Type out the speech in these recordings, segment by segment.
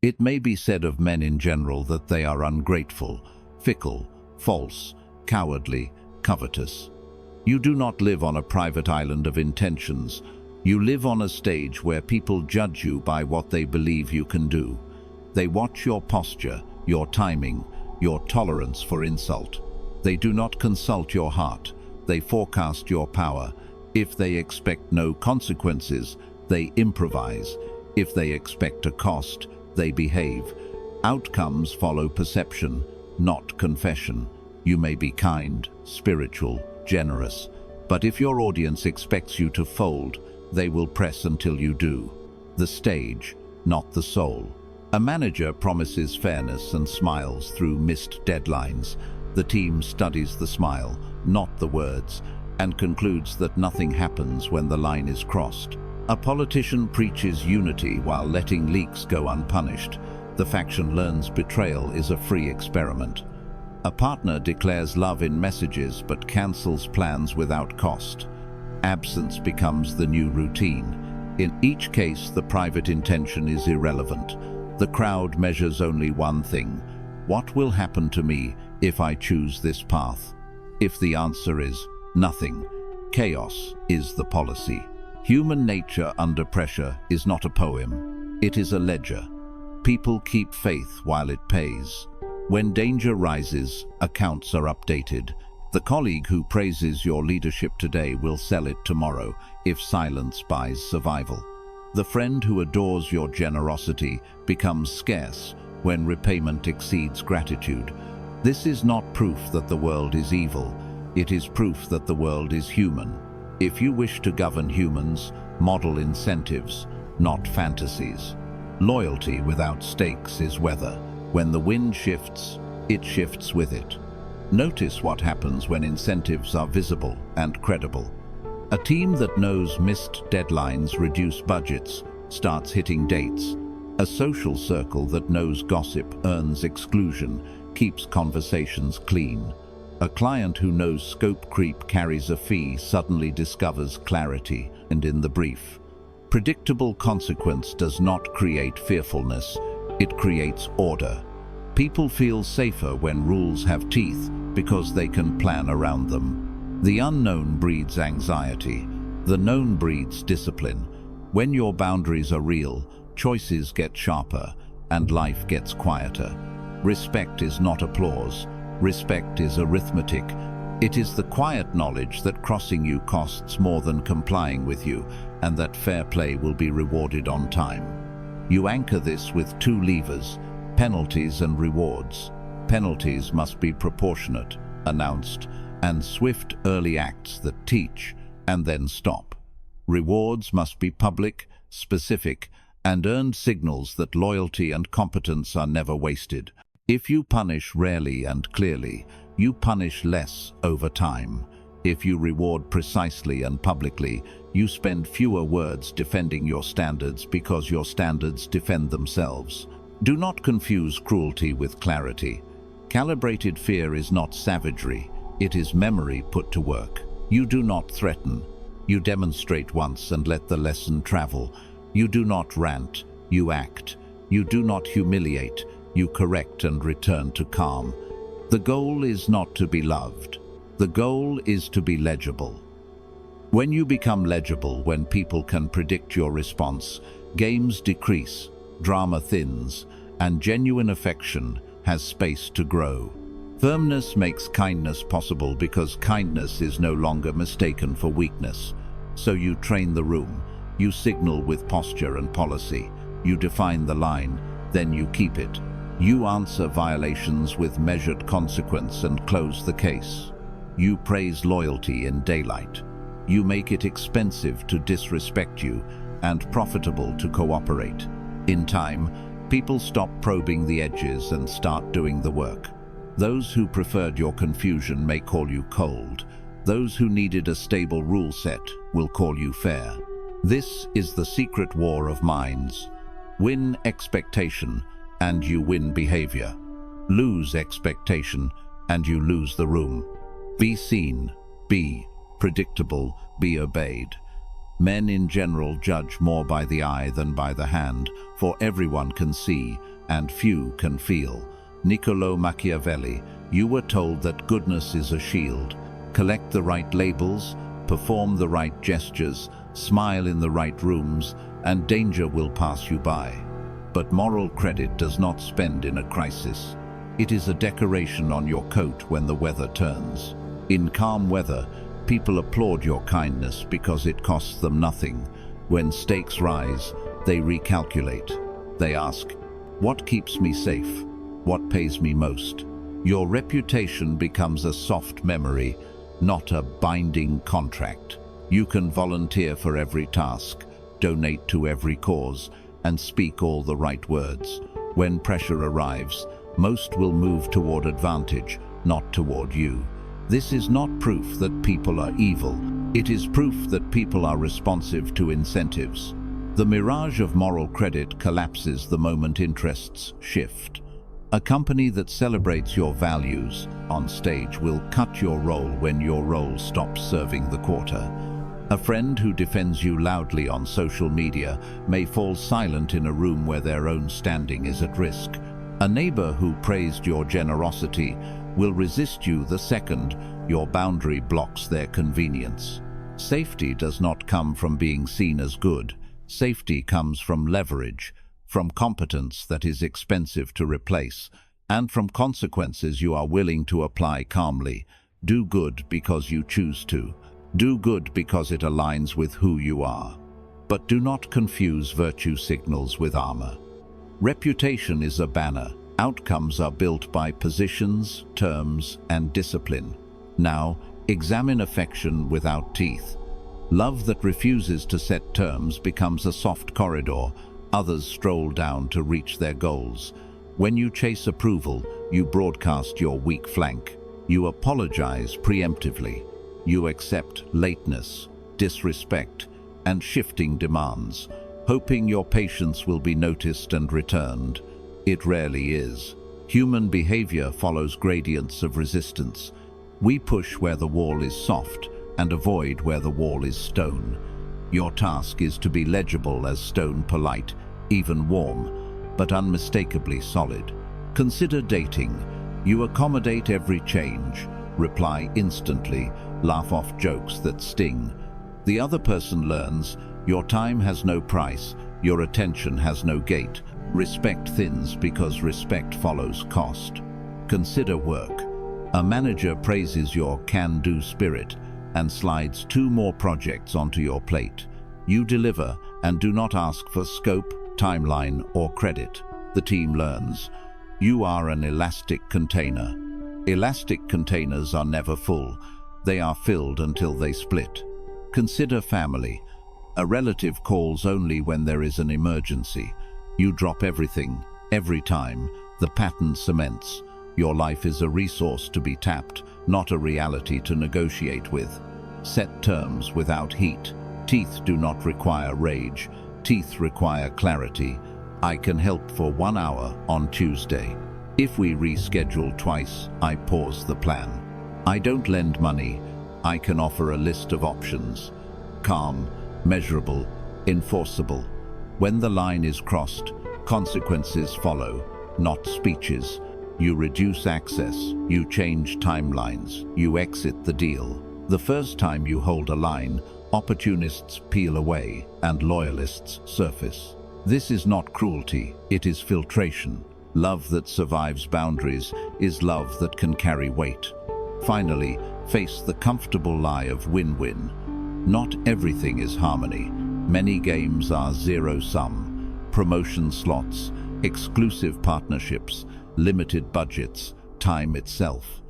It may be said of men in general that they are ungrateful, fickle, false, cowardly, covetous. You do not live on a private island of intentions. You live on a stage where people judge you by what they believe you can do. They watch your posture, your timing, your tolerance for insult. They do not consult your heart. They forecast your power. If they expect no consequences, they improvise. If they expect a cost, they behave. Outcomes follow perception, not confession. You may be kind, spiritual, generous, but if your audience expects you to fold, they will press until you do. The stage, not the soul. A manager promises fairness and smiles through missed deadlines. The team studies the smile, not the words, and concludes that nothing happens when the line is crossed. A politician preaches unity while letting leaks go unpunished. The faction learns betrayal is a free experiment. A partner declares love in messages but cancels plans without cost. Absence becomes the new routine. In each case, the private intention is irrelevant. The crowd measures only one thing: what will happen to me if I choose this path? If the answer is nothing, chaos is the policy. Human nature under pressure is not a poem, it is a ledger. People keep faith while it pays. When danger rises, accounts are updated. The colleague who praises your leadership today will sell it tomorrow if silence buys survival. The friend who adores your generosity becomes scarce when repayment exceeds gratitude. This is not proof that the world is evil. It is proof that the world is human. If you wish to govern humans, model incentives, not fantasies. Loyalty without stakes is weather. When the wind shifts, it shifts with it. Notice what happens when incentives are visible and credible. A team that knows missed deadlines reduce budgets, starts hitting dates. A social circle that knows gossip earns exclusion, keeps conversations clean. A client who knows scope creep carries a fee suddenly discovers clarity, and in the brief. Predictable consequence does not create fearfulness, it creates order. People feel safer when rules have teeth because they can plan around them. The unknown breeds anxiety. The known breeds discipline. When your boundaries are real, choices get sharper and life gets quieter. Respect is not applause. Respect is arithmetic. It is the quiet knowledge that crossing you costs more than complying with you, and that fair play will be rewarded on time. You anchor this with two levers: penalties and rewards. Penalties must be proportionate, announced, and swift early acts that teach and then stop. Rewards must be public, specific, and earned signals that loyalty and competence are never wasted. If you punish rarely and clearly, you punish less over time. If you reward precisely and publicly, you spend fewer words defending your standards because your standards defend themselves. Do not confuse cruelty with clarity. Calibrated fear is not savagery, it is memory put to work. You do not threaten. You demonstrate once and let the lesson travel. You do not rant, you act. You do not humiliate, you correct and return to calm. The goal is not to be loved. The goal is to be legible. When you become legible, when people can predict your response, games decrease, drama thins, and genuine affection has space to grow. Firmness makes kindness possible because kindness is no longer mistaken for weakness. So you train the room, you signal with posture and policy, you define the line, then you keep it. You answer violations with measured consequence and close the case. You praise loyalty in daylight. You make it expensive to disrespect you and profitable to cooperate. In time, people stop probing the edges and start doing the work. Those who preferred your confusion may call you cold. Those who needed a stable rule set will call you fair. This is the secret war of minds. Win expectation, and you win behavior. Lose expectation, and you lose the room. Be seen, be predictable, be obeyed. Men in general judge more by the eye than by the hand, for everyone can see and few can feel. Niccolo Machiavelli, you were told that goodness is a shield. Collect the right labels, perform the right gestures, smile in the right rooms, and danger will pass you by. But moral credit does not spend in a crisis. It is a decoration on your coat when the weather turns. In calm weather, people applaud your kindness because it costs them nothing. When stakes rise, they recalculate. They ask, what keeps me safe? What pays me most? Your reputation becomes a soft memory, not a binding contract. You can volunteer for every task, donate to every cause, and speak all the right words. When pressure arrives, most will move toward advantage, not toward you. This is not proof that people are evil. It is proof that people are responsive to incentives. The mirage of moral credit collapses the moment interests shift. A company that celebrates your values on stage will cut your role when your role stops serving the quarter. A friend who defends you loudly on social media may fall silent in a room where their own standing is at risk. A neighbor who praised your generosity will resist you the second your boundary blocks their convenience. Safety does not come from being seen as good. Safety comes from leverage, from competence that is expensive to replace, and from consequences you are willing to apply calmly. Do good because you choose to. Do good because it aligns with who you are. But do not confuse virtue signals with armor. Reputation is a banner. Outcomes are built by positions, terms, and discipline. Now, examine affection without teeth. Love that refuses to set terms becomes a soft corridor. Others stroll down to reach their goals. When you chase approval, you broadcast your weak flank. You apologize preemptively. You accept lateness, disrespect, and shifting demands, hoping your patience will be noticed and returned. It rarely is. Human behavior follows gradients of resistance. We push where the wall is soft and avoid where the wall is stone. Your task is to be legible as stone, polite, even warm, but unmistakably solid. Consider dating. You accommodate every change, reply instantly, laugh off jokes that sting. The other person learns your time has no price, your attention has no gate. Respect thins because respect follows cost. Consider work. A manager praises your can-do spirit and slides 2 more projects onto your plate. You deliver and do not ask for scope, timeline, or credit. The team learns. You are an elastic container. Elastic containers are never full. They are filled until they split. Consider family. A relative calls only when there is an emergency. You drop everything, every time. The pattern cements. Your life is a resource to be tapped, not a reality to negotiate with. Set terms without heat. Teeth do not require rage. Teeth require clarity. I can help for 1 hour on Tuesday. If we reschedule twice, I pause the plan. I don't lend money. I can offer a list of options. Calm, measurable, enforceable. When the line is crossed, consequences follow, not speeches. You reduce access, you change timelines, you exit the deal. The first time you hold a line, opportunists peel away and loyalists surface. This is not cruelty, it is filtration. Love that survives boundaries is love that can carry weight. Finally, face the comfortable lie of win-win. Not everything is harmony. Many games are zero-sum. Promotion slots, exclusive partnerships, limited budgets, time itself.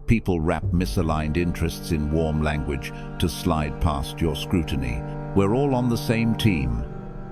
People wrap misaligned interests in warm language to slide past your scrutiny. We're all on the same team.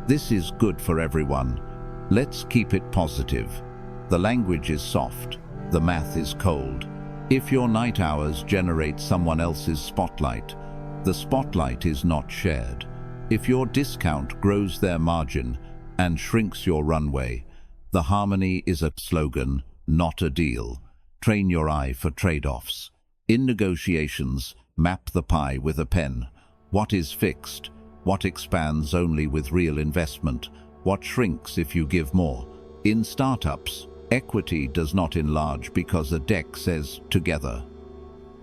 This is good for everyone. Let's keep it positive. The language is soft, the math is cold. If your night hours generate someone else's spotlight, the spotlight is not shared. If your discount grows their margin and shrinks your runway, the harmony is a slogan, not a deal. Train your eye for trade-offs. In negotiations, map the pie with a pen. What is fixed? what expands only with real investment, what shrinks if you give more. In startups, equity does not enlarge because a deck says together.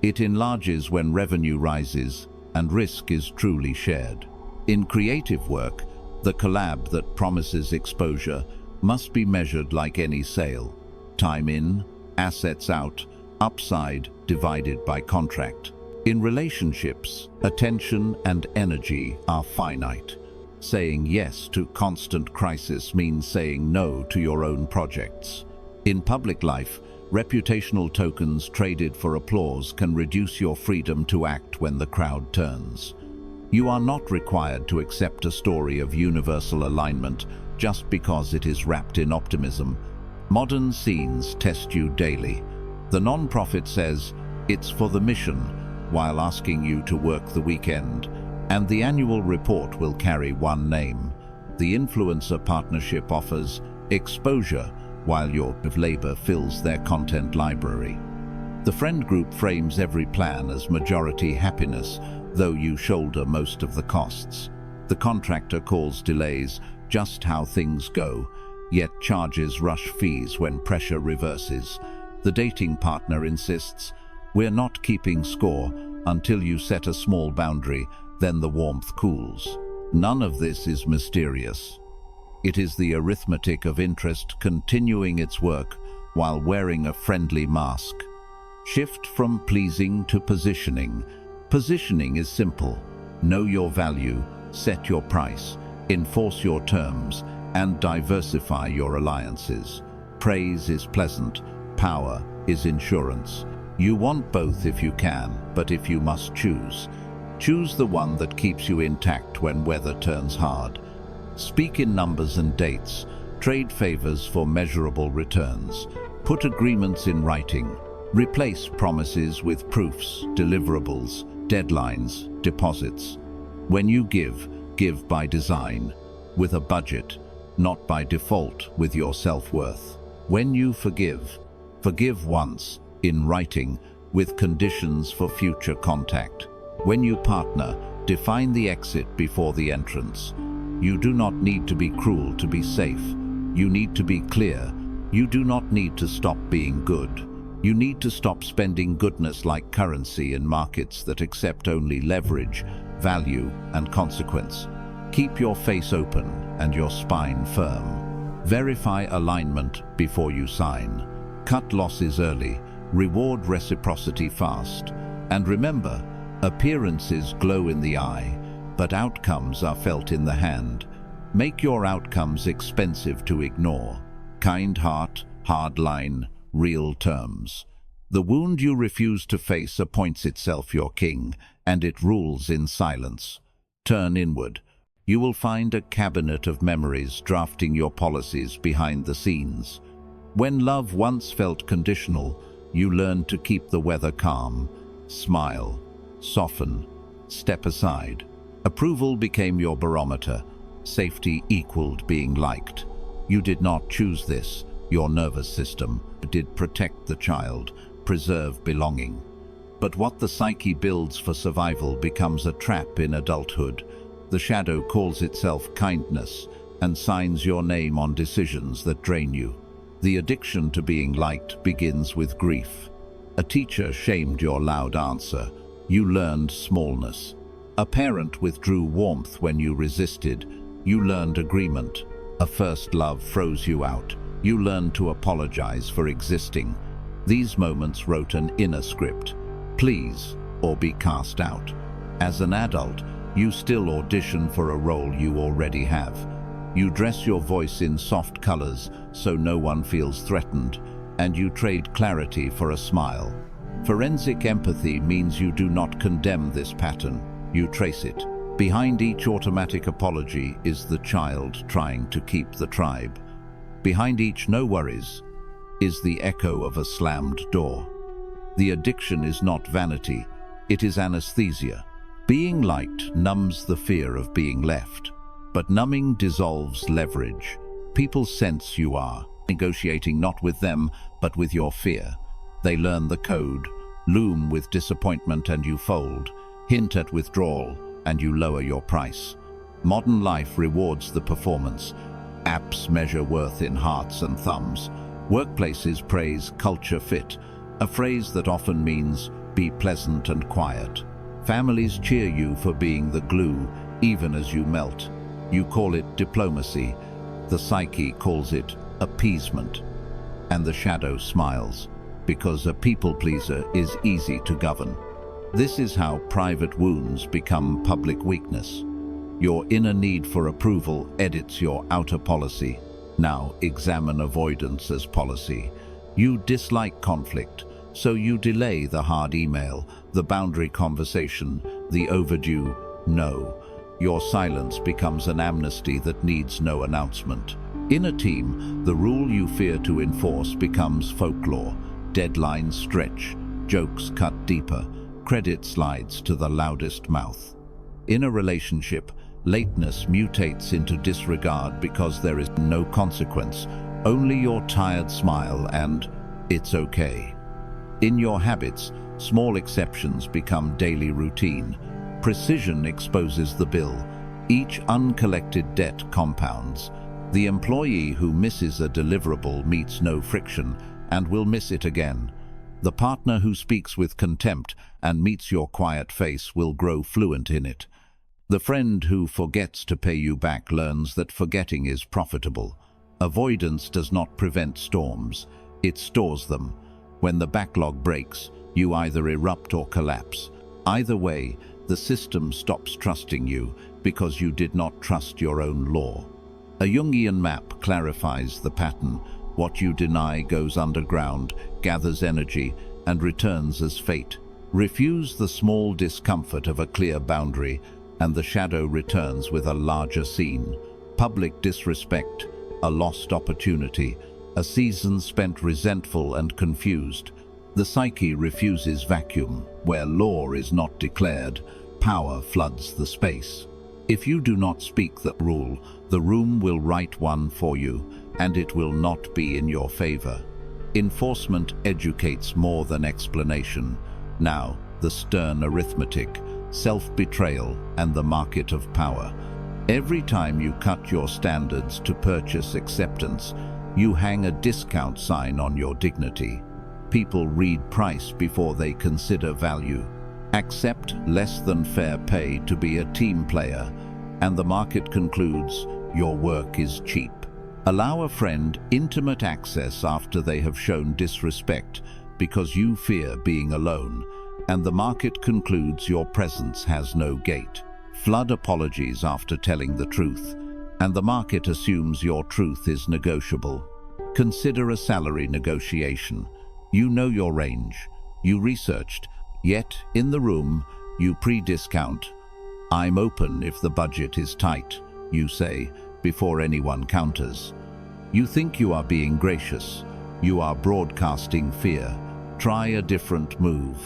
It enlarges when revenue rises and risk is truly shared. In creative work, the collab that promises exposure must be measured like any sale. Time in, assets out, upside divided by contract. In relationships, attention and energy are finite. Saying yes to constant crisis means saying no to your own projects. In public life, reputational tokens traded for applause can reduce your freedom to act when the crowd turns. You are not required to accept a story of universal alignment just because it is wrapped in optimism. Modern scenes test you daily. The non-profit says, "It's for the mission," while asking you to work the weekend, and the annual report will carry one name. The influencer partnership offers exposure, while your labor fills their content library. The friend group frames every plan as majority happiness, though you shoulder most of the costs. The contractor calls delays just how things go, yet charges rush fees when pressure reverses. The dating partner insists, "We're not keeping score," until you set a small boundary, then the warmth cools. None of this is mysterious. It is the arithmetic of interest continuing its work while wearing a friendly mask. Shift from pleasing to positioning. Positioning is simple. Know your value, set your price, enforce your terms, and diversify your alliances. Praise is pleasant, power is insurance. You want both if you can, but if you must choose, choose the one that keeps you intact when weather turns hard. Speak in numbers and dates. Trade favors for measurable returns. Put agreements in writing. Replace promises with proofs, deliverables, deadlines, deposits. When you give, give by design, with a budget, not by default with your self-worth. When you forgive, forgive once, in writing, with conditions for future contact. When you partner, define the exit before the entrance. You do not need to be cruel to be safe. You need to be clear. You do not need to stop being good. You need to stop spending goodness like currency in markets that accept only leverage, value, and consequence. Keep your face open and your spine firm. Verify alignment before you sign. Cut losses early. Reward reciprocity fast. And remember, appearances glow in the eye, but outcomes are felt in the hand. Make your outcomes expensive to ignore. Kind heart, hard line, real terms. The wound you refuse to face appoints itself your king, and it rules in silence. Turn inward. You will find a cabinet of memories drafting your policies behind the scenes. When love once felt conditional, you learned to keep the weather calm. Smile, soften, step aside. Approval became your barometer. Safety equaled being liked. You did not choose this. Your nervous system did protect the child, preserve belonging. But what the psyche builds for survival becomes a trap in adulthood. The shadow calls itself kindness and signs your name on decisions that drain you. The addiction to being liked begins with grief. A teacher shamed your loud answer. You learned smallness. A parent withdrew warmth when you resisted. You learned agreement. A first love froze you out. You learned to apologize for existing. These moments wrote an inner script. Please, or be cast out. As an adult, you still audition for a role you already have. You dress your voice in soft colors so no one feels threatened, and you trade clarity for a smile. Forensic empathy means you do not condemn this pattern, you trace it. Behind each automatic apology is the child trying to keep the tribe. Behind each no worries is the echo of a slammed door. The addiction is not vanity, it is anesthesia. Being liked numbs the fear of being left, but numbing dissolves leverage. People sense you are negotiating not with them, but with your fear. They learn the code, loom with disappointment and you fold, hint at withdrawal and you lower your price. Modern life rewards the performance. Apps measure worth in hearts and thumbs. Workplaces praise culture fit, a phrase that often means be pleasant and quiet. Families cheer you for being the glue, even as you melt. You call it diplomacy. The psyche calls it appeasement. And the shadow smiles, because a people-pleaser is easy to govern. This is how private wounds become public weakness. Your inner need for approval edits your outer policy. Now examine avoidance as policy. You dislike conflict, so you delay the hard email, the boundary conversation, the overdue no. Your silence becomes an amnesty that needs no announcement. In a team, the rule you fear to enforce becomes folklore. Deadlines stretch, jokes cut deeper, credit slides to the loudest mouth. In a relationship, lateness mutates into disregard because there is no consequence, only your tired smile and it's okay. In your habits, small exceptions become daily routine. Precision exposes the bill. Each uncollected debt compounds. The employee who misses a deliverable meets no friction and will miss it again. The partner who speaks with contempt and meets your quiet face will grow fluent in it. The friend who forgets to pay you back learns that forgetting is profitable. Avoidance does not prevent storms, it stores them. When the backlog breaks, you either erupt or collapse. Either way, the system stops trusting you because you did not trust your own law. A Jungian map clarifies the pattern. What you deny goes underground, gathers energy, and returns as fate. Refuse the small discomfort of a clear boundary, and the shadow returns with a larger scene. Public disrespect, a lost opportunity, a season spent resentful and confused. The psyche refuses vacuum. Where law is not declared, power floods the space. If you do not speak the rule, the room will write one for you, and it will not be in your favor. Enforcement educates more than explanation. Now, the stern arithmetic, self-betrayal, and the market of power. Every time you cut your standards to purchase acceptance, you hang a discount sign on your dignity. People read price before they consider value. Accept less than fair pay to be a team player, and the market concludes your work is cheap. Allow a friend intimate access after they have shown disrespect because you fear being alone, and the market concludes your presence has no gate. Flood apologies after telling the truth, and the market assumes your truth is negotiable. Consider a salary negotiation. You know your range. You researched, yet in the room you pre-discount. I'm open if the budget is tight, you say, before anyone counters. You think you are being gracious. You are broadcasting fear. Try a different move.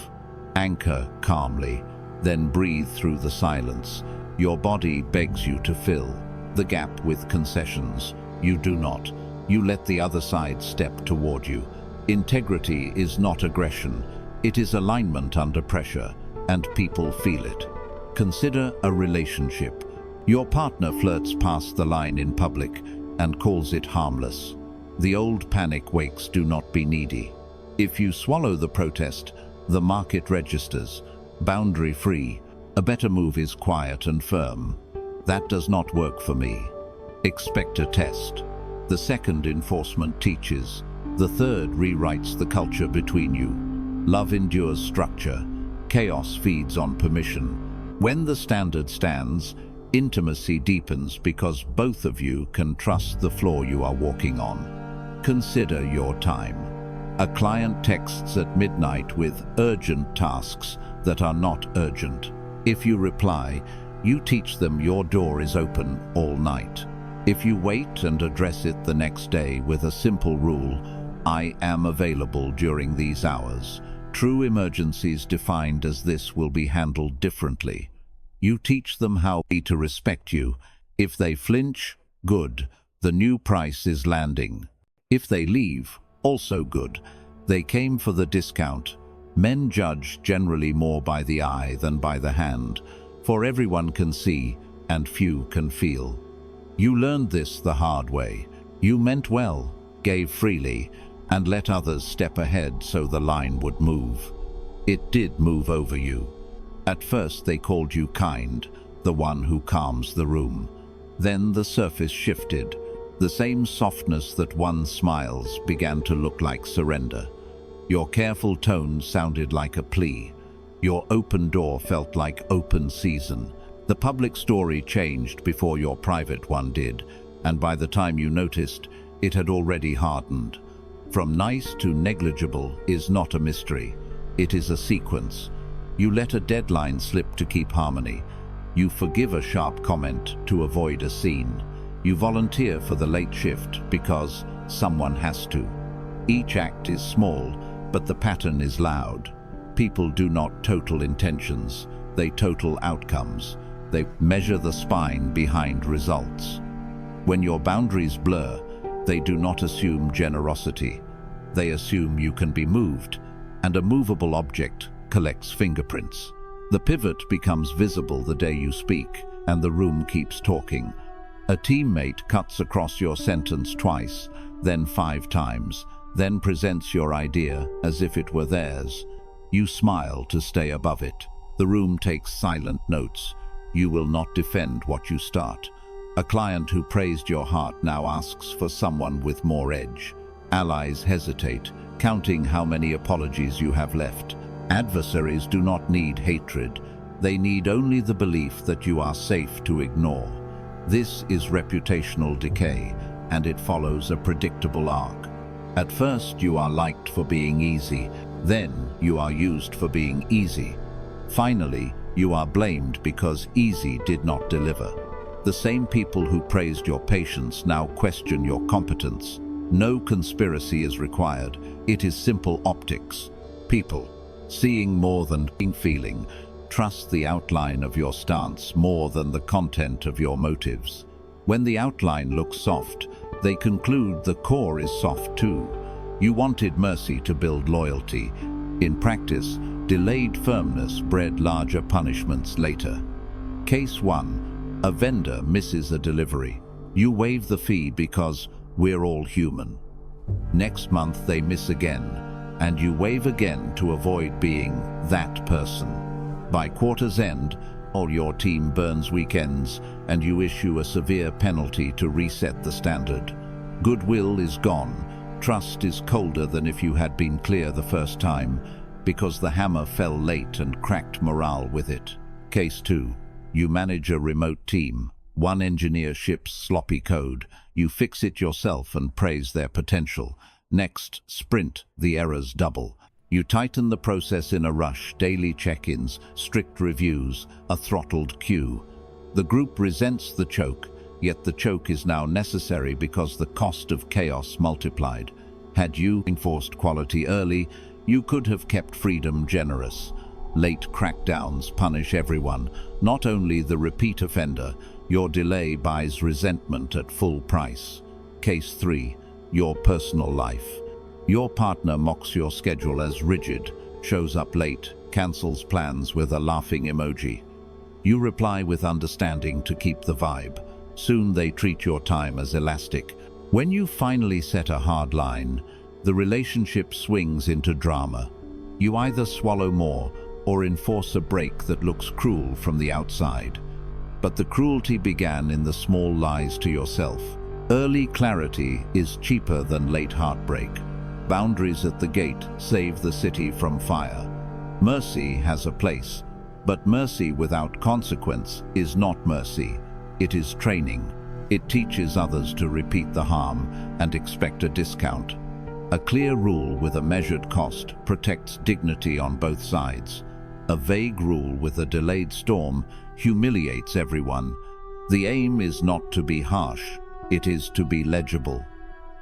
Anchor calmly, then breathe through the silence. Your body begs you to fill the gap with concessions. You do not. You let the other side step toward you. Integrity is not aggression. It is alignment under pressure, and people feel it. Consider a relationship. Your partner flirts past the line in public and calls it harmless. The old panic wakes, do not be needy. If you swallow the protest, the market registers, boundary-free. A better move is quiet and firm. That does not work for me. Expect a test. The second enforcement teaches. The third rewrites the culture between you. Love endures structure. Chaos feeds on permission. When the standard stands, intimacy deepens because both of you can trust the floor you are walking on. Consider your time. A client texts at midnight with urgent tasks that are not urgent. If you reply, you teach them your door is open all night. If you wait and address it the next day with a simple rule, I am available during these hours. True emergencies defined as this will be handled differently. You teach them how to respect you. If they flinch, good. The new price is landing. If they leave, also good. They came for the discount. Men judge generally more by the eye than by the hand, for everyone can see and few can feel. You learned this the hard way. You meant well, gave freely, and let others step ahead so the line would move. It did move over you. At first they called you kind, the one who calms the room. Then the surface shifted. The same softness that once smiles began to look like surrender. Your careful tone sounded like a plea. Your open door felt like open season. The public story changed before your private one did, and by the time you noticed, it had already hardened. From nice to negligible is not a mystery. It is a sequence. You let a deadline slip to keep harmony. You forgive a sharp comment to avoid a scene. You volunteer for the late shift because someone has to. Each act is small, but the pattern is loud. People do not total intentions, they total outcomes. They measure the spine behind results. When your boundaries blur, they do not assume generosity. They assume you can be moved, and a movable object collects fingerprints. The pivot becomes visible the day you speak, and the room keeps talking. A teammate cuts across your sentence twice, then 5 times, then presents your idea as if it were theirs. You smile to stay above it. The room takes silent notes. You will not defend what you start. A client who praised your heart now asks for someone with more edge. Allies hesitate, counting how many apologies you have left. Adversaries do not need hatred. They need only the belief that you are safe to ignore. This is reputational decay, and it follows a predictable arc. At first, you are liked for being easy. Then, you are used for being easy. Finally, you are blamed because easy did not deliver. The same people who praised your patience now question your competence. No conspiracy is required. It is simple optics. People, seeing more than feeling, trust the outline of your stance more than the content of your motives. When the outline looks soft, they conclude the core is soft too. You wanted mercy to build loyalty. In practice, delayed firmness bred larger punishments later. Case 1. A vendor misses a delivery. You waive the fee because we're all human. Next month they miss again, and you waive again to avoid being that person. By quarter's end, all your team burns weekends, and you issue a severe penalty to reset the standard. Goodwill is gone. Trust is colder than if you had been clear the first time, because the hammer fell late and cracked morale with it. Case 2. You manage a remote team. One engineer ships sloppy code. You fix it yourself and praise their potential. Next sprint, the errors double. You tighten the process in a rush, daily check-ins, strict reviews, a throttled queue. The group resents the choke, yet the choke is now necessary because the cost of chaos multiplied. Had you enforced quality early, you could have kept freedom generous. Late crackdowns punish everyone, not only the repeat offender. Your delay buys resentment at full price. Case 3. Your personal life. Your partner mocks your schedule as rigid, shows up late, cancels plans with a laughing emoji. You reply with understanding to keep the vibe. Soon they treat your time as elastic. When you finally set a hard line, the relationship swings into drama. You either swallow more or enforce a break that looks cruel from the outside. But the cruelty began in the small lies to yourself. Early clarity is cheaper than late heartbreak. Boundaries at the gate save the city from fire. Mercy has a place, but mercy without consequence is not mercy. It is training. It teaches others to repeat the harm and expect a discount. A clear rule with a measured cost protects dignity on both sides. A vague rule with a delayed storm humiliates everyone. The aim is not to be harsh, it is to be legible.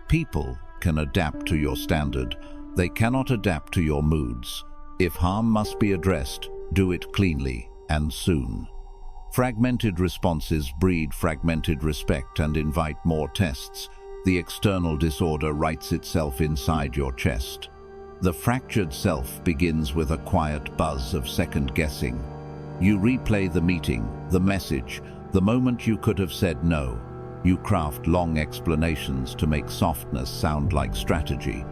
People can adapt to your standard. They cannot adapt to your moods. If harm must be addressed, do it cleanly and soon. Fragmented responses breed fragmented respect and invite more tests. The external disorder writes itself inside your chest. The fractured self begins with a quiet buzz of second guessing. You replay the meeting, the message, The moment you could have said no, you craft long explanations to make softness sound like strategy.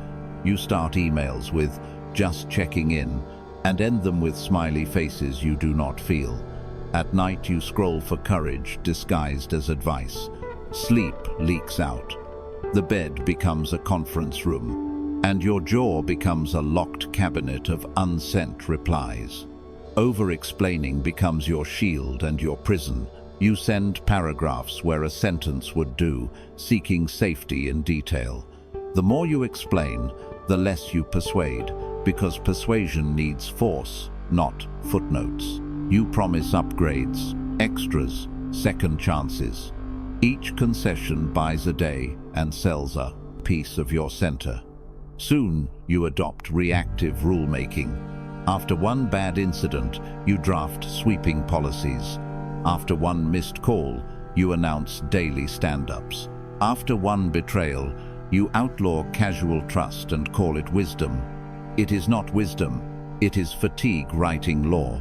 You start emails with "just checking in" and end them with smiley faces you do not feel. At night you scroll for courage disguised as advice. Sleep leaks out. The bed becomes a conference room, and your jaw becomes a locked cabinet of unsent replies. Over-explaining becomes your shield and your prison. You send paragraphs where a sentence would do, seeking safety in detail. The more you explain, the less you persuade, because persuasion needs force, not footnotes. You promise upgrades, extras, second chances. Each concession buys a day and sells a piece of your center. Soon, you adopt reactive rulemaking. After one bad incident, you draft sweeping policies. After one missed call, you announce daily stand-ups. After one betrayal, you outlaw casual trust and call it wisdom. It is not wisdom, it is fatigue writing law.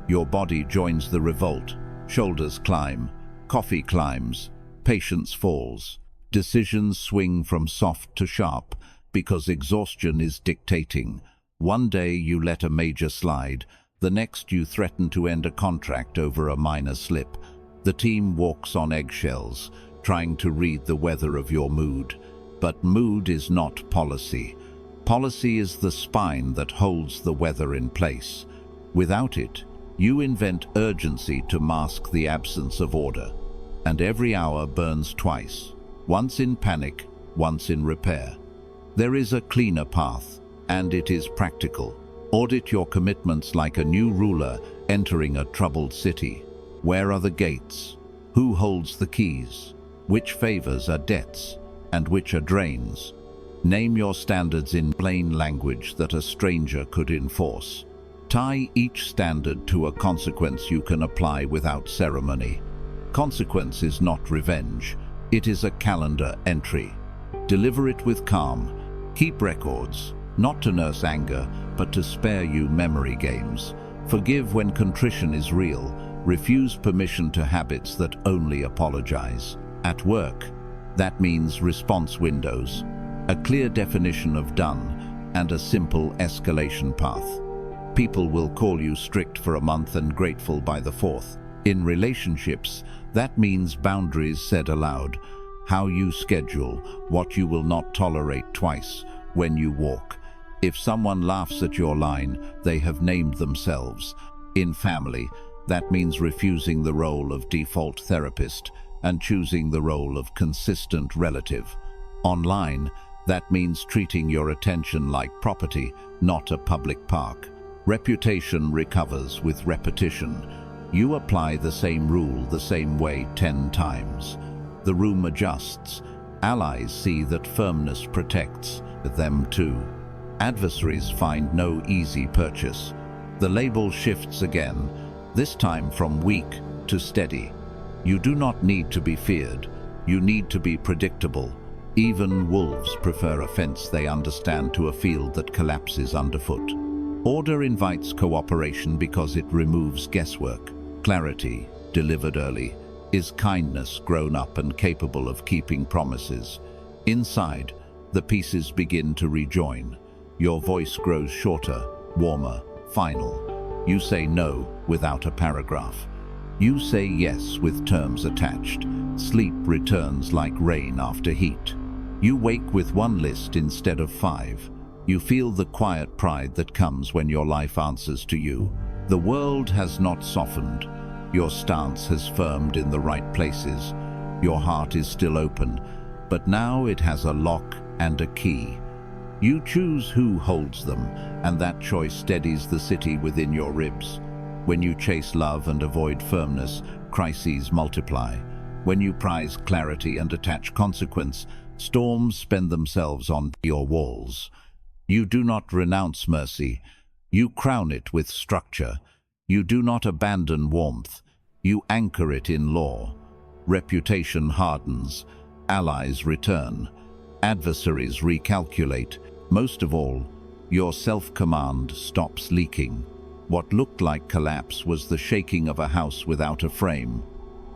Your body joins the revolt, shoulders climb, coffee climbs, patience falls. Decisions swing from soft to sharp because exhaustion is dictating. One day you let a major slide, the next you threaten to end a contract over a minor slip. The team walks on eggshells, trying to read the weather of your mood. But mood is not policy. Policy is the spine that holds the weather in place. Without it, you invent urgency to mask the absence of order. And every hour burns twice, once in panic, once in repair. There is a cleaner path, and it is practical. Audit your commitments like a new ruler entering a troubled city. Where are the gates? Who holds the keys? Which favors are debts, and which are drains? Name your standards in plain language that a stranger could enforce. Tie each standard to a consequence you can apply without ceremony. Consequence is not revenge, it is a calendar entry. Deliver it with calm. Keep records, not to nurse anger, but to spare you memory games. Forgive when contrition is real. Refuse permission to habits that only apologize. At work, that means response windows, a clear definition of done, and a simple escalation path. People will call you strict for a month and grateful by the fourth. In relationships, that means boundaries said aloud. How you schedule, what you will not tolerate twice, when you walk. If someone laughs at your line, they have named themselves. In family, that means refusing the role of default therapist and choosing the role of consistent relative. Online, that means treating your attention like property, not a public park. Reputation recovers with repetition. You apply the same rule the same way 10 times. The room adjusts. Allies see that firmness protects them too. Adversaries find no easy purchase. The label shifts again, this time from weak to steady. You do not need to be feared. You need to be predictable. Even wolves prefer a fence they understand to a field that collapses underfoot. Order invites cooperation because it removes guesswork. Clarity, delivered early, is kindness grown up and capable of keeping promises. Inside, the pieces begin to rejoin. Your voice grows shorter, warmer, final. You say no without a paragraph. You say yes with terms attached. Sleep returns like rain after heat. You wake with one list instead of 5. You feel the quiet pride that comes when your life answers to you. The world has not softened. Your stance has firmed in the right places. Your heart is still open, but now it has a lock and a key. You choose who holds them, and that choice steadies the city within your ribs. When you chase love and avoid firmness, crises multiply. When you prize clarity and attach consequence, storms spend themselves on your walls. You do not renounce mercy. You crown it with structure. You do not abandon warmth. You anchor it in law. Reputation hardens. Allies return. Adversaries recalculate. Most of all, your self-command stops leaking. What looked like collapse was the shaking of a house without a frame.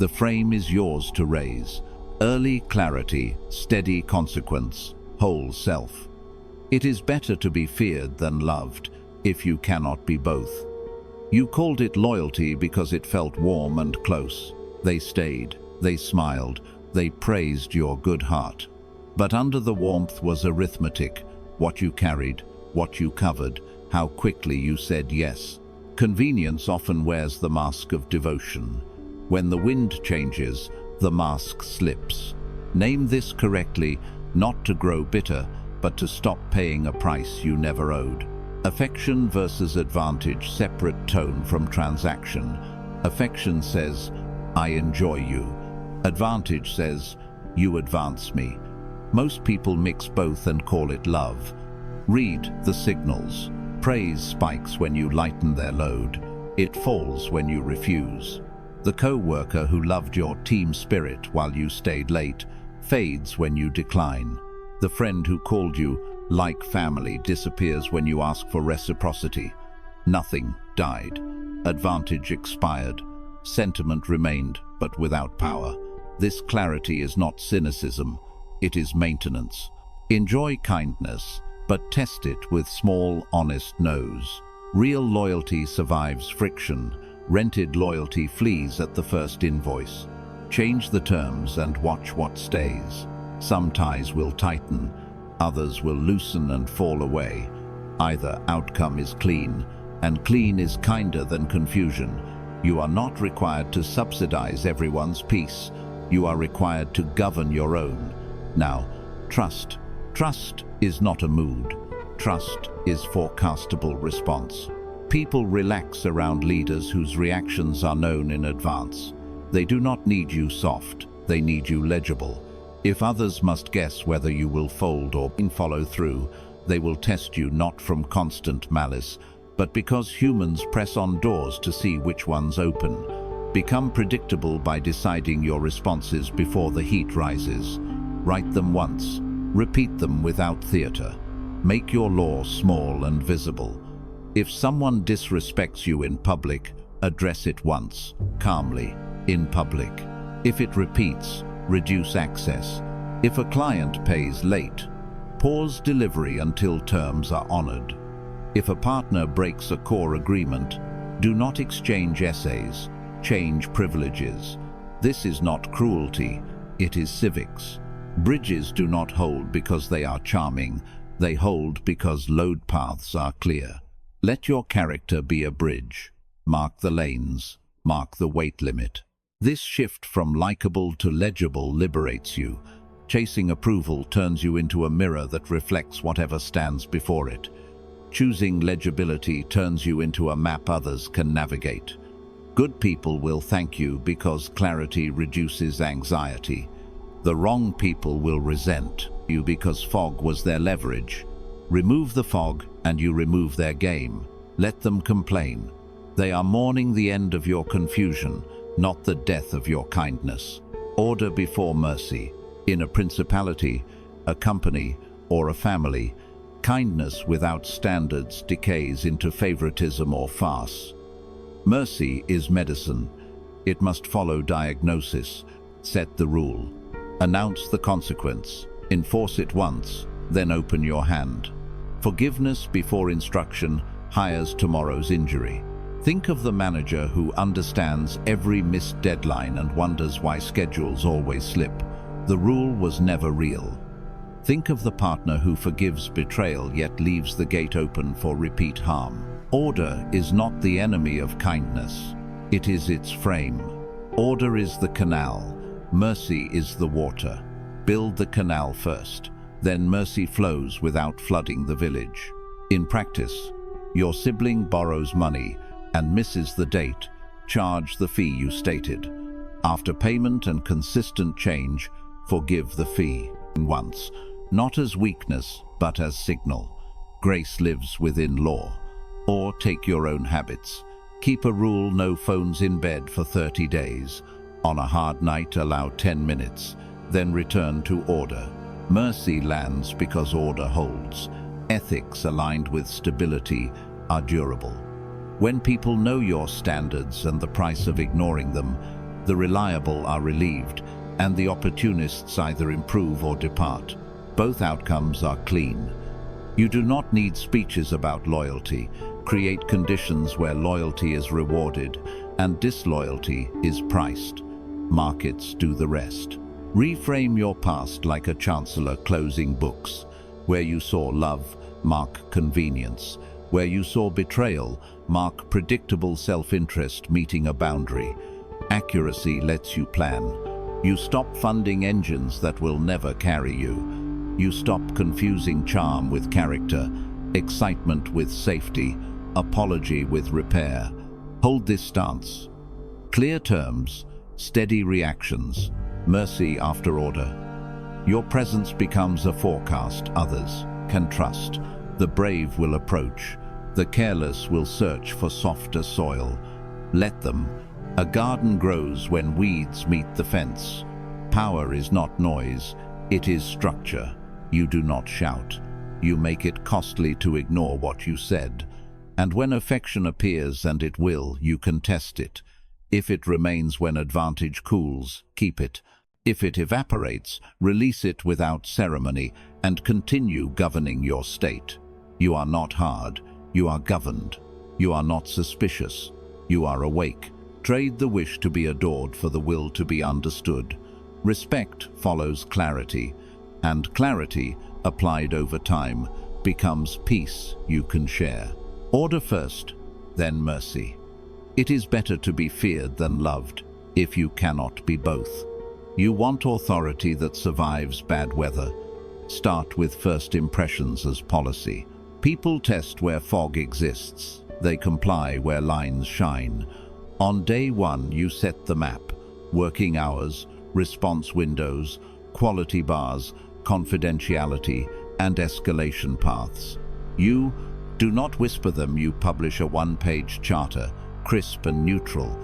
The frame is yours to raise. Early clarity, steady consequence, whole self. It is better to be feared than loved, if you cannot be both. You called it loyalty because it felt warm and close. They stayed, they smiled, they praised your good heart. But under the warmth was arithmetic, what you carried, what you covered, how quickly you said yes. Convenience often wears the mask of devotion. When the wind changes, the mask slips. Name this correctly, not to grow bitter, but to stop paying a price you never owed. Affection versus advantage, separate tone from transaction. Affection says, I enjoy you. Advantage says, you advance me. Most people mix both and call it love. Read the signals. Praise spikes when you lighten their load. It falls when you refuse. The co-worker who loved your team spirit while you stayed late fades when you decline. The friend who called you like family disappears when you ask for reciprocity. Nothing died. Advantage expired. Sentiment remained, but without power. This clarity is not cynicism, it is maintenance. Enjoy kindness, but test it with small, honest no's. Real loyalty survives friction. Rented loyalty flees at the first invoice. Change the terms and watch what stays. Some ties will tighten, others will loosen and fall away. Either outcome is clean, and clean is kinder than confusion. You are not required to subsidize everyone's peace. You are required to govern your own. Now, trust. Trust is not a mood. Trust is forecastable response. People relax around leaders whose reactions are known in advance. They do not need you soft, they need you legible. If others must guess whether you will fold or follow through, they will test you not from constant malice, but because humans press on doors to see which ones open. Become predictable by deciding your responses before the heat rises. Write them once, repeat them without theater. Make your law small and visible. If someone disrespects you in public, address it once, calmly, in public. If it repeats, reduce access. If a client pays late, pause delivery until terms are honored. If a partner breaks a core agreement, do not exchange essays, change privileges. This is not cruelty, it is civics. Bridges do not hold because they are charming, they hold because load paths are clear. Let your character be a bridge. Mark the lanes, mark the weight limit. This shift from likable to legible liberates you. Chasing approval turns you into a mirror that reflects whatever stands before it. Choosing legibility turns you into a map others can navigate. Good people will thank you because clarity reduces anxiety. The wrong people will resent you because fog was their leverage. Remove the fog and you remove their game. Let them complain. They are mourning the end of your confusion, not the death of your kindness. Order before mercy. In a principality, a company, or a family, kindness without standards decays into favoritism or farce. Mercy is medicine. It must follow diagnosis. Set the rule. Announce the consequence. Enforce it once, then open your hand. Forgiveness before instruction hires tomorrow's injury. Think of the manager who understands every missed deadline and wonders why schedules always slip. The rule was never real. Think of the partner who forgives betrayal yet leaves the gate open for repeat harm. Order is not the enemy of kindness. It is its frame. Order is the canal. Mercy is the water. Build the canal first. Then mercy flows without flooding the village. In practice, your sibling borrows money and misses the date. Charge the fee you stated. After payment and consistent change, forgive the fee. Once, not as weakness, but as signal. Grace lives within law. Or take your own habits. Keep a rule: no phones in bed for 30 days. On a hard night, allow 10 minutes. Then return to order. Mercy lands because order holds. Ethics aligned with stability are durable. When people know your standards and the price of ignoring them, The reliable are relieved, and the opportunists either improve or depart. Both outcomes are clean. You do not need speeches about loyalty. Create conditions where loyalty is rewarded and disloyalty is priced. Markets do the rest. Reframe your past like a chancellor closing books. Where you saw love, mark convenience. Where you saw betrayal, mark predictable self-interest meeting a boundary. Accuracy lets you plan. You stop funding engines that will never carry you. You stop confusing charm with character, excitement with safety, apology with repair. Hold this stance. Clear terms, steady reactions, mercy after order. Your presence becomes a forecast others can trust. The brave will approach. The careless will search for softer soil. Let them. A garden grows when weeds meet the fence. Power is not noise, it is structure. You do not shout. You make it costly to ignore what you said. And when affection appears, and it will, you contest it. If it remains when advantage cools, keep it. If it evaporates, release it without ceremony and continue governing your state. You are not hard, you are governed. You are not suspicious, you are awake. Trade the wish to be adored for the will to be understood. Respect follows clarity, and clarity, applied over time, becomes peace you can share. Order first, then mercy. It is better to be feared than loved, if you cannot be both. You want authority that survives bad weather. Start with first impressions as policy. People test where fog exists. They comply where lines shine. On day one, you set the map. Working hours, response windows, quality bars, confidentiality, and escalation paths. You do not whisper them, you publish a one-page charter, crisp and neutral.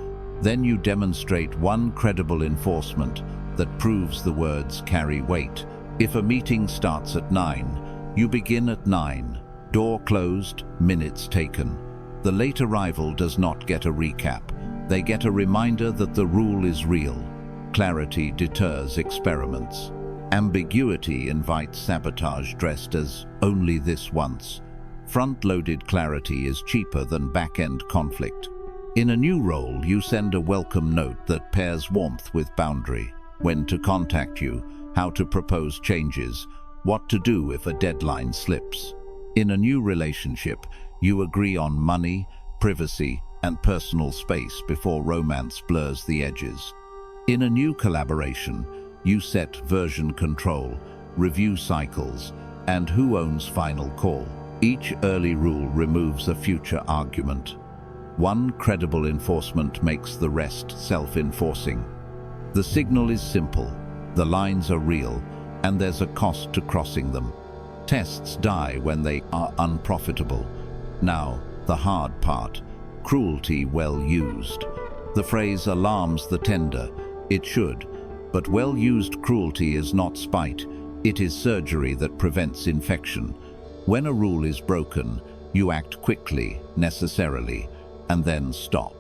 Then you demonstrate one credible enforcement that proves the words carry weight. If a meeting starts at 9, you begin at 9. Door closed, minutes taken. The late arrival does not get a recap. They get a reminder that the rule is real. Clarity deters experiments. Ambiguity invites sabotage dressed as only this once. Front-loaded clarity is cheaper than back-end conflict. In a new role, you send a welcome note that pairs warmth with boundary. When to contact you, how to propose changes, what to do if a deadline slips. In a new relationship, you agree on money, privacy, and personal space before romance blurs the edges. In a new collaboration, you set version control, review cycles, and who owns final call. Each early rule removes a future argument. One credible enforcement makes the rest self-enforcing. The signal is simple, the lines are real, and there's a cost to crossing them. Tests die when they are unprofitable. Now, the hard part, cruelty well used. The phrase alarms the tender. It should, but well-used cruelty is not spite. It is surgery that prevents infection. When a rule is broken, you act quickly, necessarily, and then stop.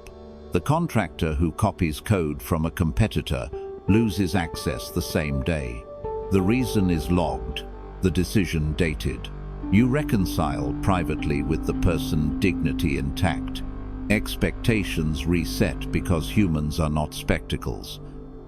The contractor who copies code from a competitor loses access the same day. The reason is logged, the decision dated. You reconcile privately with the person, dignity intact. Expectations reset because humans are not spectacles.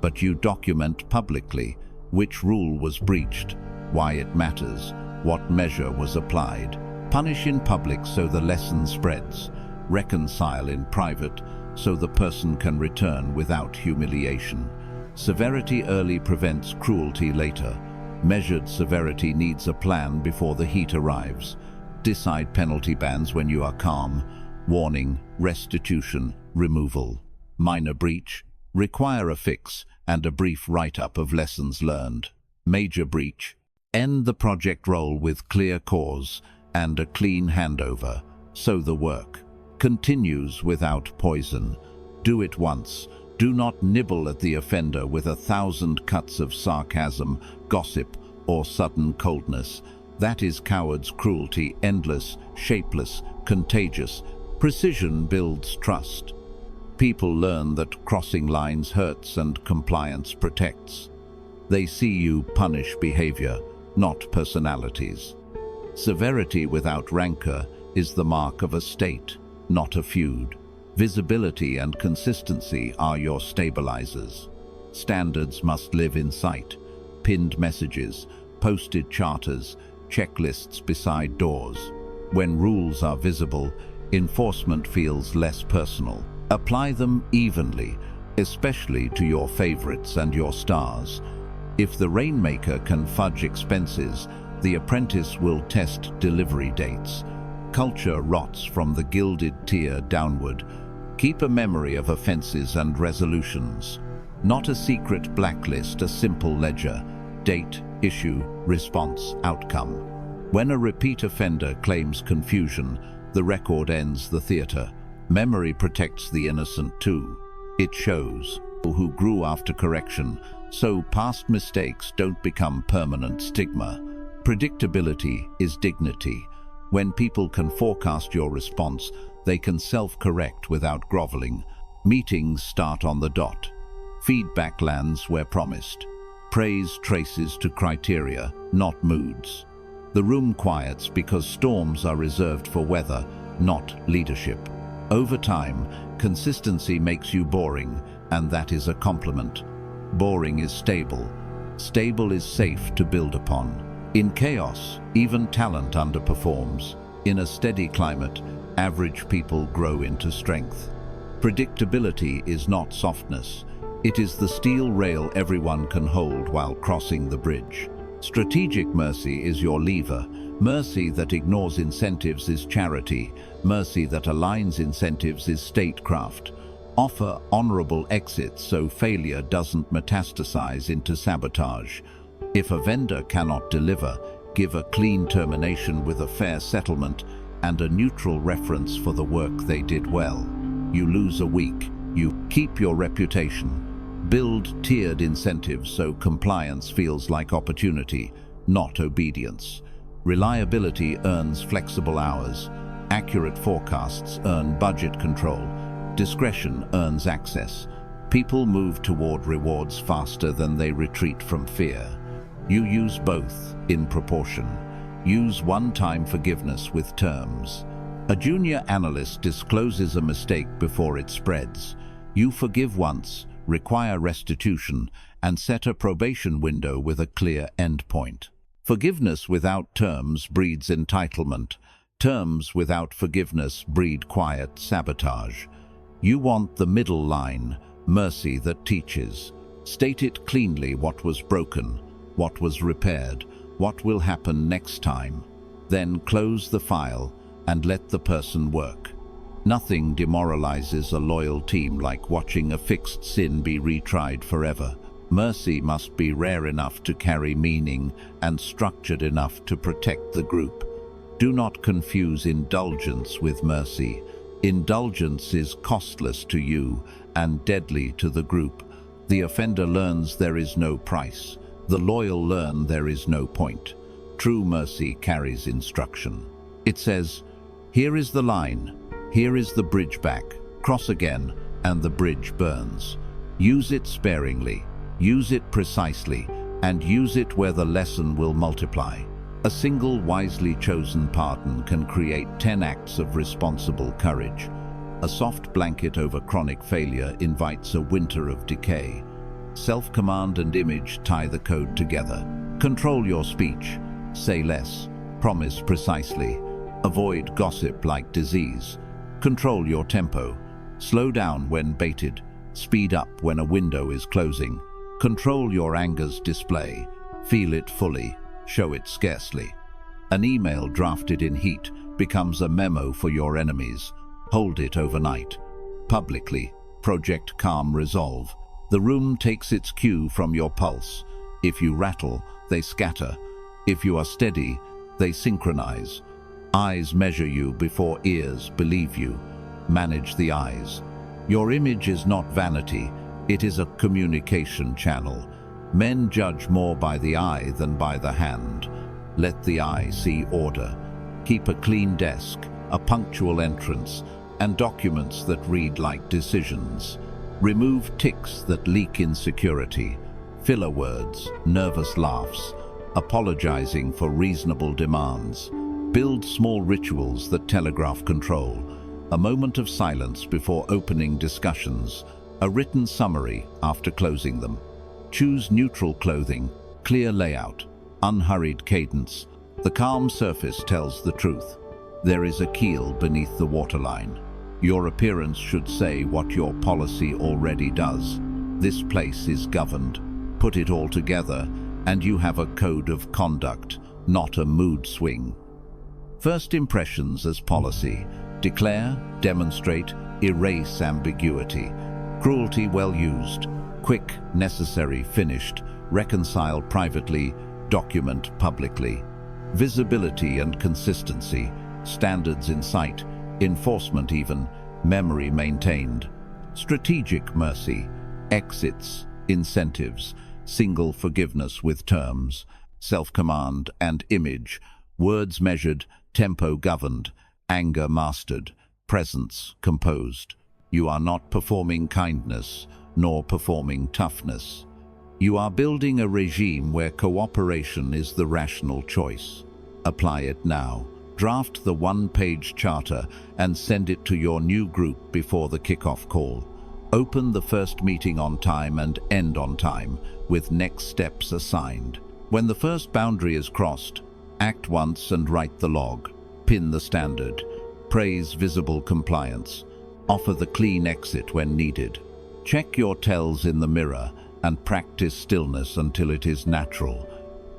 But you document publicly which rule was breached, why it matters, what measure was applied. Punish in public so the lesson spreads. Reconcile in private so the person can return without humiliation. Severity early prevents cruelty later. Measured severity needs a plan before the heat arrives. Decide penalty bands when you are calm. Warning, restitution, removal. Minor breach, require a fix and a brief write-up of lessons learned. Major breach, end the project role with clear cause and a clean handover, so the work continues without poison. Do it once. Do not nibble at the offender with 1,000 cuts of sarcasm, gossip, or sudden coldness. That is coward's cruelty, endless, shapeless, contagious. Precision builds trust. People learn that crossing lines hurts and compliance protects. They see you punish behavior, not personalities. Severity without rancor is the mark of a state, not a feud. Visibility and consistency are your stabilizers. Standards must live in sight. Pinned messages, posted charters, checklists beside doors. When rules are visible, enforcement feels less personal. Apply them evenly, especially to your favorites and your stars. If the rainmaker can fudge expenses, the apprentice will test delivery dates. Culture rots from the gilded tier downward. Keep a memory of offenses and resolutions. Not a secret blacklist, a simple ledger. Date, issue, response, outcome. When a repeat offender claims confusion, the record ends the theater. Memory protects the innocent too. It shows who grew after correction, so past mistakes don't become permanent stigma. Predictability is dignity. When people can forecast your response, they can self-correct without groveling. Meetings start on the dot. Feedback lands where promised. Praise traces to criteria, not moods. The room quiets because storms are reserved for weather, not leadership. Over time, consistency makes you boring, and that is a compliment. Boring is stable. Stable is safe to build upon. In chaos, even talent underperforms. In a steady climate, average people grow into strength. Predictability is not softness. It is the steel rail everyone can hold while crossing the bridge. Strategic mercy is your lever. Mercy that ignores incentives is charity. Mercy that aligns incentives is statecraft. Offer honorable exits so failure doesn't metastasize into sabotage. If a vendor cannot deliver, give a clean termination with a fair settlement and a neutral reference for the work they did well. You lose a week. You keep your reputation. Build tiered incentives so compliance feels like opportunity, not obedience. Reliability earns flexible hours. Accurate forecasts earn budget control. Discretion earns access. People move toward rewards faster than they retreat from fear. You use both in proportion. Use one-time forgiveness with terms. A junior analyst discloses a mistake before it spreads. You forgive once, require restitution, and set a probation window with a clear endpoint. Forgiveness without terms breeds entitlement. Terms without forgiveness breed quiet sabotage. You want the middle line, mercy that teaches. State it cleanly: what was broken, what was repaired, what will happen next time. Then close the file and let the person work. Nothing demoralizes a loyal team like watching a fixed sin be retried forever. Mercy must be rare enough to carry meaning and structured enough to protect the group. Do not confuse indulgence with mercy. Indulgence is costless to you and deadly to the group. The offender learns there is no price. The loyal learn there is no point. True mercy carries instruction. It says, here is the line, here is the bridge back, cross again, and the bridge burns. Use it sparingly, use it precisely, and use it where the lesson will multiply. A single wisely chosen pardon can create 10 acts of responsible courage. A soft blanket over chronic failure invites a winter of decay. Self-command and image tie the code together. Control your speech. Say less. Promise precisely. Avoid gossip like disease. Control your tempo. Slow down when baited. Speed up when a window is closing. Control your anger's display. Feel it fully. Show it scarcely. An email drafted in heat becomes a memo for your enemies. Hold it overnight. Publicly, project calm resolve. The room takes its cue from your pulse. If you rattle, they scatter. If you are steady, they synchronize. Eyes measure you before ears believe you. Manage the eyes. Your image is not vanity, it is a communication channel. Men judge more by the eye than by the hand. Let the eye see order. Keep a clean desk, a punctual entrance, and documents that read like decisions. Remove tics that leak insecurity, filler words, nervous laughs, apologizing for reasonable demands. Build small rituals that telegraph control. A moment of silence before opening discussions, a written summary after closing them. Choose neutral clothing, clear layout, unhurried cadence. The calm surface tells the truth. There is a keel beneath the waterline. Your appearance should say what your policy already does. This place is governed. Put it all together, and you have a code of conduct, not a mood swing. First impressions as policy. Declare, demonstrate, erase ambiguity. Cruelty well used. Quick, necessary, finished. Reconcile privately, document publicly. Visibility and consistency. Standards in sight. Enforcement even. Memory maintained. Strategic mercy. Exits. Incentives. Single forgiveness with terms. Self-command and image. Words measured. Tempo governed. Anger mastered. Presence composed. You are not performing kindness, nor performing toughness. You are building a regime where cooperation is the rational choice. Apply it now. Draft the one-page charter and send it to your new group before the kickoff call. Open the first meeting on time and end on time, with next steps assigned. When the first boundary is crossed, act once and write the log. Pin the standard. Praise visible compliance. Offer the clean exit when needed. Check your tells in the mirror and practice stillness until it is natural.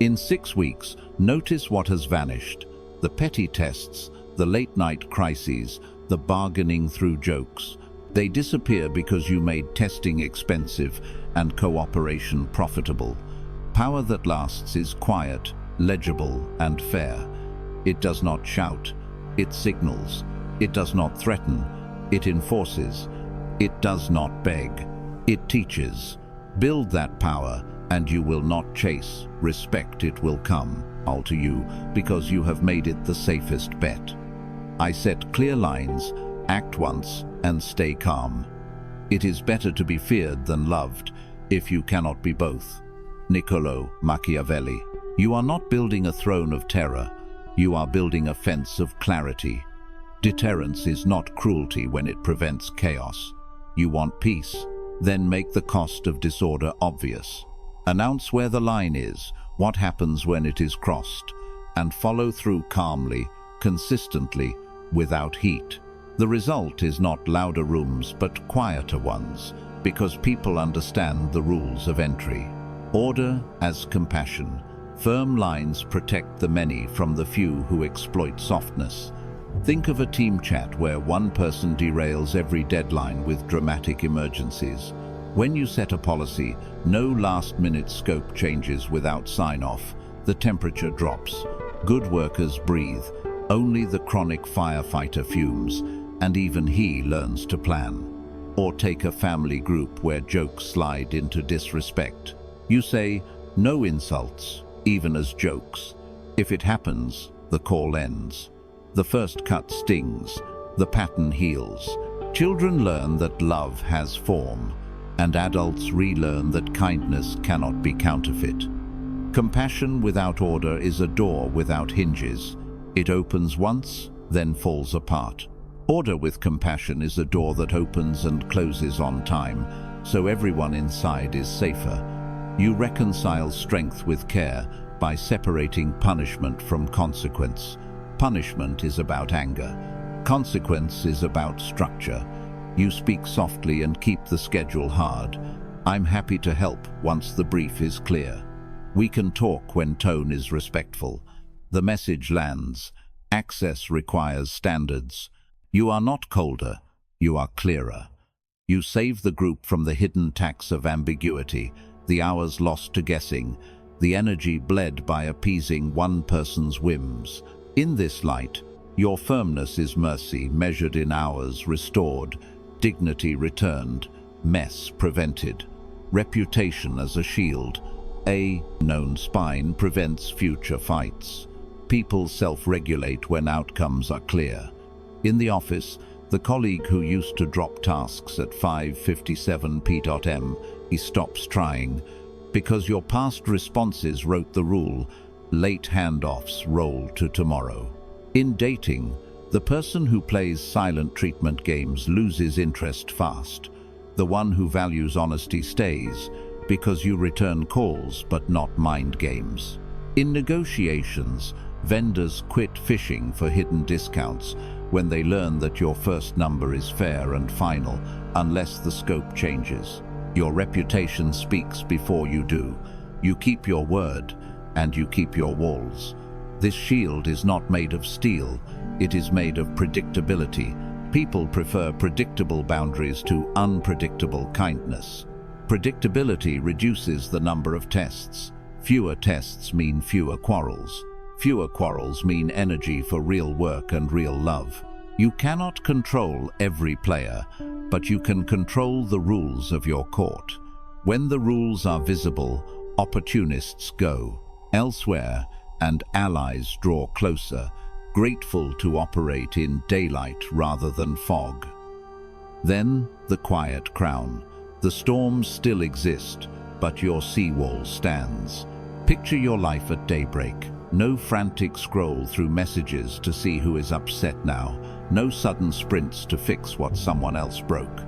In 6 weeks, notice what has vanished. The petty tests, the late-night crises, the bargaining through jokes. They disappear because you made testing expensive and cooperation profitable. Power that lasts is quiet, legible, and fair. It does not shout. It signals. It does not threaten. It enforces. It does not beg. It teaches. Build that power, and you will not chase. Respect it will come, all to you, because you have made it the safest bet. I set clear lines, act once, and stay calm. It is better to be feared than loved, if you cannot be both. Niccolo Machiavelli. You are not building a throne of terror. You are building a fence of clarity. Deterrence is not cruelty when it prevents chaos. You want peace? Then make the cost of disorder obvious. Announce where the line is, what happens when it is crossed, and follow through calmly, consistently, without heat. The result is not louder rooms but quieter ones, because people understand the rules of entry. Order as compassion. Firm lines protect the many from the few who exploit softness. Think of a team chat where one person derails every deadline with dramatic emergencies. When you set a policy, no last-minute scope changes without sign-off. The temperature drops. Good workers breathe. Only the chronic firefighter fumes, and even he learns to plan. Or take a family group where jokes slide into disrespect. You say, no insults, even as jokes. If it happens, the call ends. The first cut stings. The pattern heals. Children learn that love has form, and adults relearn that kindness cannot be counterfeit. Compassion without order is a door without hinges. It opens once, then falls apart. Order with compassion is a door that opens and closes on time, so everyone inside is safer. You reconcile strength with care by separating punishment from consequence. Punishment is about anger. Consequence is about structure. You speak softly and keep the schedule hard. I'm happy to help once the brief is clear. We can talk when tone is respectful. The message lands. Access requires standards. You are not colder, you are clearer. You save the group from the hidden tax of ambiguity, the hours lost to guessing, the energy bled by appeasing one person's whims. In this light, your firmness is mercy measured in hours restored, dignity returned, mess prevented, reputation as a shield. A known spine prevents future fights. People self-regulate when outcomes are clear. In the office, The colleague who used to drop tasks at 5:57 p.m. he stops trying because your past responses wrote the rule, late handoffs roll to tomorrow. In dating, the person who plays silent treatment games loses interest fast. The one who values honesty stays because you return calls but not mind games. In negotiations, vendors quit fishing for hidden discounts when they learn that your first number is fair and final unless the scope changes. Your reputation speaks before you do. You keep your word and you keep your walls. This shield is not made of steel, it is made of predictability. People prefer predictable boundaries to unpredictable kindness. Predictability reduces the number of tests. Fewer tests mean fewer quarrels. Fewer quarrels mean energy for real work and real love. You cannot control every player, but you can control the rules of your court. When the rules are visible, opportunists go elsewhere and allies draw closer, grateful to operate in daylight rather than fog. Then the quiet crown. The storms still exist, but your seawall stands. Picture your life at daybreak. No frantic scroll through messages to see who is upset now. No sudden sprints to fix what someone else broke.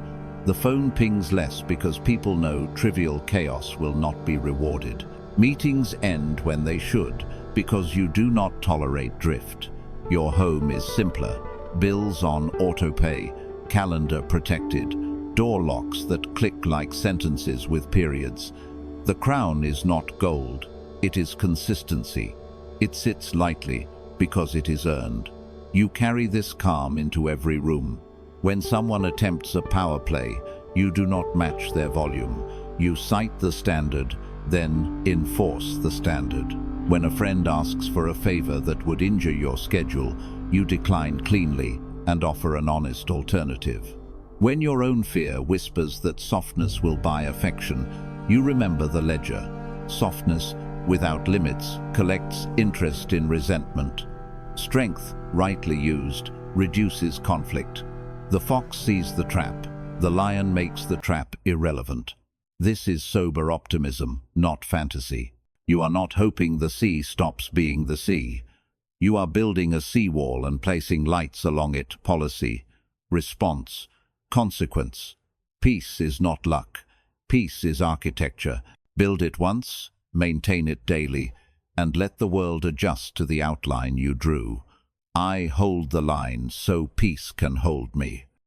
The phone pings less because people know trivial chaos will not be rewarded. Meetings end when they should because you do not tolerate drift. Your home is simpler. Bills on autopay, calendar protected, door locks that click like sentences with periods. The crown is not gold, it is consistency. It sits lightly because it is earned. You carry this calm into every room. When someone attempts a power play, you do not match their volume. You cite the standard, then enforce the standard. When a friend asks for a favor that would injure your schedule, you decline cleanly and offer an honest alternative. When your own fear whispers that softness will buy affection, you remember the ledger. Softness, without limits, collects interest in resentment. Strength, rightly used, reduces conflict. The fox sees the trap. The lion makes the trap irrelevant. This is sober optimism, not fantasy. You are not hoping the sea stops being the sea. You are building a seawall and placing lights along it. Policy, response, consequence. Peace is not luck. Peace is architecture. Build it once, maintain it daily, and let the world adjust to the outline you drew. I hold the line so peace can hold me.